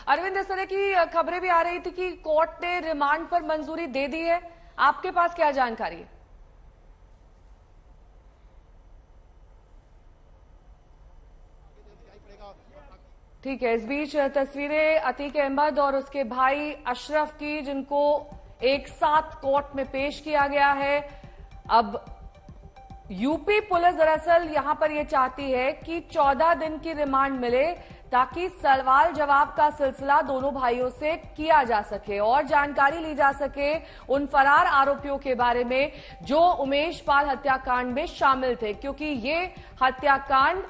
अरविंद, इस तरह की खबरें भी आ रही थी कि कोर्ट ने रिमांड पर मंजूरी दे दी है, आपके पास क्या जानकारी है? ठीक है, इस बीच तस्वीरें अतीक अहमद और उसके भाई अशरफ की, जिनको एक साथ कोर्ट में पेश किया गया है। अब यूपी पुलिस दरअसल यहां पर यह चाहती है कि 14 दिन की रिमांड मिले ताकि सवाल जवाब का सिलसिला दोनों भाइयों से किया जा सके और जानकारी ली जा सके उन फरार आरोपियों के बारे में जो उमेश पाल हत्याकांड में शामिल थे, क्योंकि ये हत्याकांड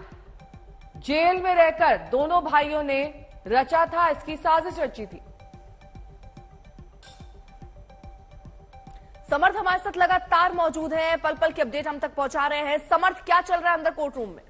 जेल में रहकर दोनों भाइयों ने रचा था, इसकी साजिश रची थी। समर्थ हमारे साथ लगातार मौजूद हैं, पल पल की अपडेट हम तक पहुंचा रहे हैं। समर्थ, क्या चल रहा है अंदर कोर्ट रूम में?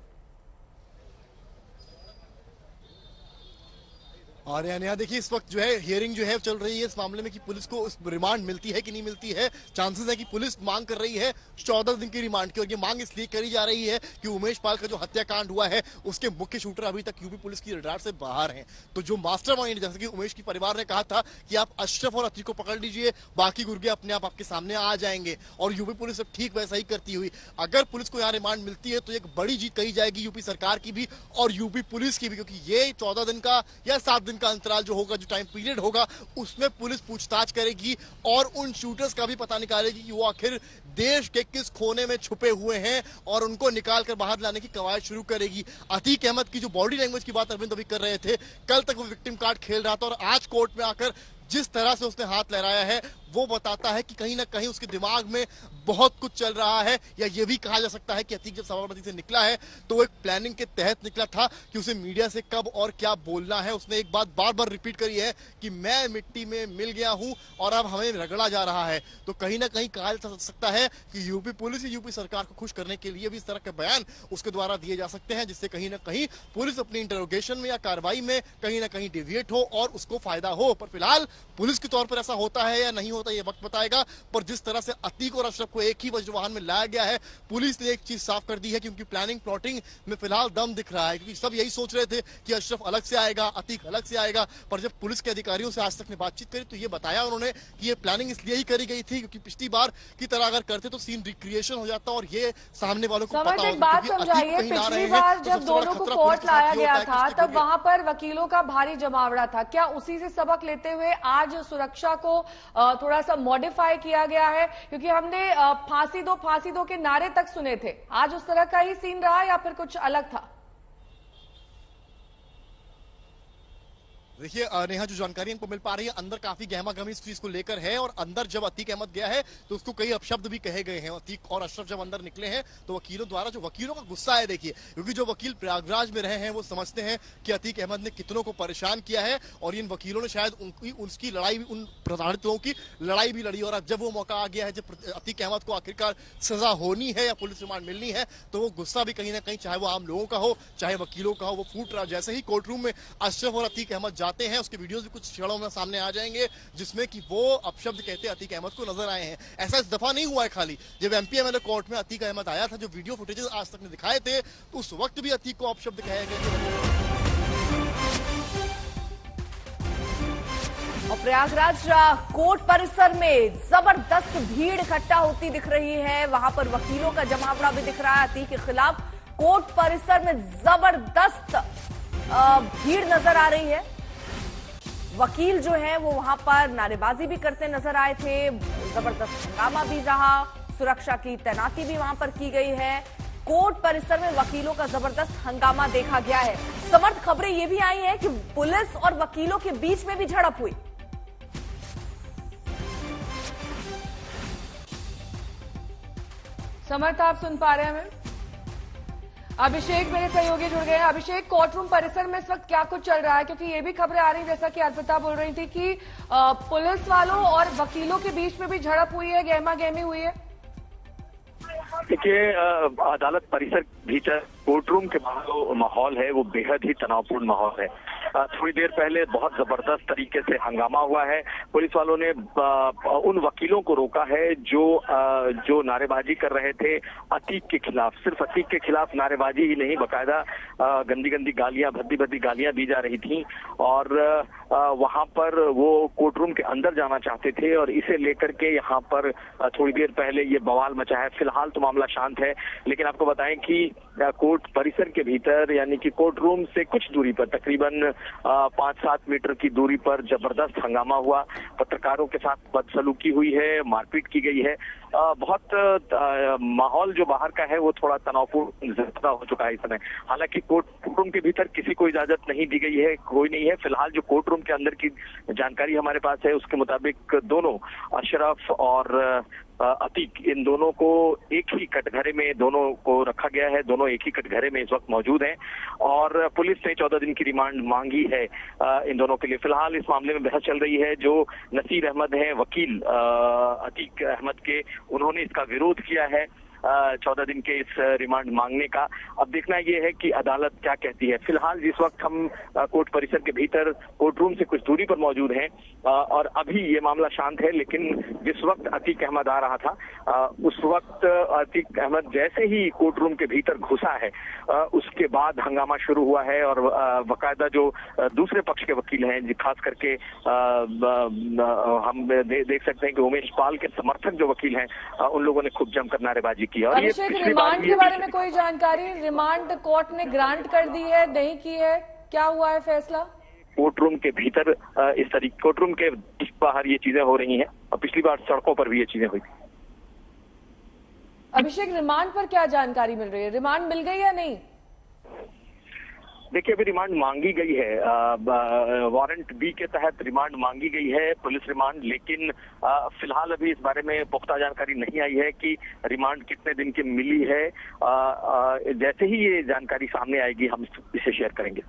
और यहाँ देखिए, इस वक्त जो है हियरिंग जो है चल रही है इस मामले में कि पुलिस को रिमांड मिलती है कि नहीं मिलती है। चांसेस है कि पुलिस मांग कर रही है 14 दिन की रिमांड की, और ये मांग इसलिए करी जा रही है कि उमेश पाल का जो हत्याकांड हुआ है उसके मुख्य शूटर अभी तक यूपी पुलिस की रडार से बाहर हैं। तो जो मास्टरमाइंड, जैसे कि उमेश की परिवार ने कहा था कि आप अशरफ और अतीक को पकड़ लीजिए, बाकी गुर्गे अपने आप आपके सामने आ जाएंगे, और यूपी पुलिस अब ठीक वैसा ही करती हुई अगर पुलिस को यहाँ रिमांड मिलती है तो एक बड़ी जीत कही जाएगी यूपी सरकार की भी और यूपी पुलिस की भी, क्योंकि ये 14 दिन का या 7 दिन का अंतराल जो होगा, जो टाइम पीरियड होगा, उसमें पुलिस पूछताछ करेगी और उन शूटर्स का भी पता निकालेगी कि वो आखिर देश के किस कोने में छुपे हुए हैं और उनको निकाल कर बाहर लाने की कवायद शुरू करेगी। अतीक अहमद की जो बॉडी लैंग्वेज की बात अरविंद अभी कर रहे थे, कल तक वो विक्टिम कार्ड खेल रहा था और आज कोर्ट में आकर जिस तरह से उसने हाथ लहराया है वो बताता है कि कहीं ना कहीं उसके दिमाग में बहुत कुछ चल रहा है, या ये भी कहा जा सकता है कि अतीक जब साबरमती से निकला है तो एक प्लानिंग के तहत निकला था कि उसे मीडिया से कब और क्या बोलना है। उसने एक बात बार बार रिपीट करी है कि मैं मिट्टी में मिल गया हूं और अब हमें रगड़ा जा रहा है। तो कहीं ना कहीं कहा जा सकता है कि यूपी पुलिस, यूपी सरकार को खुश करने के लिए भी इस तरह के बयान उसके द्वारा दिए जा सकते हैं, जिससे कहीं ना कहीं पुलिस अपनी इंटरोगेशन में या कार्रवाई में कहीं ना कहीं डिविएट हो और उसको फायदा हो। पर फिलहाल पुलिस के तौर पर ऐसा होता है या नहीं होता ये वक्त बताएगा। पर जिस तरह से अतीक और अशरफ को एक ही वज्रवाहन में लाया गया है, पुलिस ने एक चीज साफ कर दी है कि उनकी प्लानिंग प्लॉटिंग में फिलहाल दम दिख रहा है, क्योंकि सब यही सोच रहे थे कि अशरफ अलग से आएगा, अतीक अलग से आएगा। पर जब पुलिस के अधिकारियों से आज तक ने बातचीत करी तो ये बताया उन्होंने कि ये प्लानिंग इसलिए ही करी गई थी क्योंकि पिछली बार की तरह अगर करते तो सीन रिक्रिएशन हो जाता और ये सामने वालों को पता एक बात समझाइए, पिछली बार जब दोनों को कोर्ट लाया गया था तब वहां पर वकीलों का भारी जमावड़ा था, क्या उसी से सबक लेते हुए आज सुरक्षा को थोड़ा सा मॉडिफाई किया गया है? क्योंकि हमने फांसी दो के नारे तक सुने थे, आज उस तरह का ही सीन रहा या फिर कुछ अलग था? देखिए नेहा, जो जानकारी हमको मिल पा रही है अंदर काफी गहमा गहमी इस चीज को लेकर है, और अंदर जब अतीक अहमद गया है तो उसको कई अपशब्द भी कहे गए हैं। अतीक और अशरफ जब अंदर निकले हैं तो वकीलों द्वारा, जो वकीलों का गुस्सा है, देखिए, क्योंकि जो वकील प्रयागराज में रहे हैं वो समझते हैं कि अतीक अहमद ने कितनों को परेशान किया है और इन वकीलों ने शायद उसकी लड़ाई भी, उन प्रताड़ित लोगों की लड़ाई भी लड़ी। और अब जब वो मौका आ गया है, जब अतीक अहमद को आखिरकार सजा होनी है या पुलिस रिमांड मिलनी है, तो वो गुस्सा भी कहीं ना कहीं, चाहे वो आम लोगों का हो चाहे वकीलों का हो, वो फूट रहा। जैसे ही कोर्ट रूम में अशरफ और अतीक अहमद जाते हैं, उसके वीडियोस भी कुछ क्षणों में सामने आ जाएंगे जिसमें कि वो अपशब्द कहते अतीक अहमद को नजर आए हैं। ऐसा इस दफा नहीं हुआ है खाली, जब एमपीएमएलए कोर्ट में अतीक अहमद आया था, जो वीडियो फुटेजेस आज तक ने दिखाए थे, तो उस वक्त भी अतीक को अपशब्द कहे गए थे। और प्रयागराज कोर्ट परिसर में जबरदस्त भीड़ इकट्ठा होती दिख रही है, वहां पर वकीलों का जमावड़ा भी दिख रहा है अतीक के खिलाफ। कोर्ट परिसर में जबरदस्त भीड़ नजर आ रही है। वकील जो है वो वहां पर नारेबाजी भी करते नजर आए थे, जबरदस्त हंगामा भी रहा, सुरक्षा की तैनाती भी वहां पर की गई है। कोर्ट परिसर में वकीलों का जबरदस्त हंगामा देखा गया है। समर्थ, खबरें ये भी आई हैं कि पुलिस और वकीलों के बीच में भी झड़प हुई। समर्थ, आप सुन पा रहे हैं हमें? अभिषेक मेरे सहयोगी जुड़ गए हैं। अभिषेक, कोर्ट रूम परिसर में इस वक्त क्या कुछ चल रहा है? क्योंकि ये भी खबरें आ रही, जैसा कि अर्पिता बोल रही थी, कि पुलिस वालों और वकीलों के बीच में भी झड़प हुई है, गहमा गहमी हुई है। देखिए, अदालत परिसर भीतर कोर्ट रूम के बाहर जो माहौल है वो बेहद ही तनावपूर्ण माहौल है। थोड़ी देर पहले बहुत जबरदस्त तरीके से हंगामा हुआ है। पुलिस वालों ने उन वकीलों को रोका है जो नारेबाजी कर रहे थे अतीक के खिलाफ। सिर्फ अतीक के खिलाफ नारेबाजी ही नहीं, बकायदा गंदी गंदी गालियां, भद्दी भद्दी गालियां दी जा रही थी और वहां पर वो कोर्ट रूम के अंदर जाना चाहते थे और इसे लेकर के यहाँ पर थोड़ी देर पहले ये बवाल मचा है। फिलहाल तो मामला शांत है, लेकिन आपको बताएं कि कोर्ट परिसर के भीतर यानी कि कोर्ट रूम से कुछ दूरी पर, तकरीबन 5-7 मीटर की दूरी पर जबरदस्त हंगामा हुआ। पत्रकारों के साथ बदसलूकी हुई है, मारपीट की गई है। बहुत माहौल जो बाहर का है वो थोड़ा तनावपूर्ण ज्यादा हो चुका है इस समय। हालांकि कोर्ट रूम के भीतर किसी को इजाजत नहीं दी गई है, कोई नहीं है। फिलहाल जो कोर्ट रूम के अंदर की जानकारी हमारे पास है उसके मुताबिक दोनों अशरफ और अतीक, इन दोनों को एक ही कटघरे में दोनों को रखा गया है। दोनों एक ही कटघरे में इस वक्त मौजूद हैं और पुलिस ने 14 दिन की रिमांड मांगी है इन दोनों के लिए। फिलहाल इस मामले में बहस चल रही है। जो नसीर अहमद हैं, वकील अतीक अहमद के, उन्होंने इसका विरोध किया है 14 दिन के इस रिमांड मांगने का। अब देखना यह है कि अदालत क्या कहती है। फिलहाल जिस वक्त हम कोर्ट परिसर के भीतर कोर्ट रूम से कुछ दूरी पर मौजूद हैं और अभी ये मामला शांत है, लेकिन जिस वक्त अतीक अहमद आ रहा था उस वक्त अतीक अहमद जैसे ही कोर्ट रूम के भीतर घुसा है उसके बाद हंगामा शुरू हुआ है और बाकायदा जो दूसरे पक्ष के वकील हैं, खास करके हम देख सकते हैं कि उमेश पाल के समर्थक जो वकील हैं उन लोगों ने खूब जमकर नारेबाजी। अभिषेक, रिमांड के बारे में कोई जानकारी? रिमांड कोर्ट ने ग्रांट कर दी है, नहीं की है, क्या हुआ है फैसला? कोर्ट रूम के भीतर इस तरीके, कोर्ट रूम के बाहर ये चीजें हो रही हैं और पिछली बार सड़कों पर भी ये चीजें हुई थी। अभिषेक, रिमांड पर क्या जानकारी मिल रही है? रिमांड मिल गई या नहीं? देखिए, अभी रिमांड मांगी गई है, वारंट बी के तहत रिमांड मांगी गई है, पुलिस रिमांड। लेकिन फिलहाल अभी इस बारे में पुख्ता जानकारी नहीं आई है कि रिमांड कितने दिन की मिली है। जैसे ही ये जानकारी सामने आएगी हम इसे शेयर करेंगे।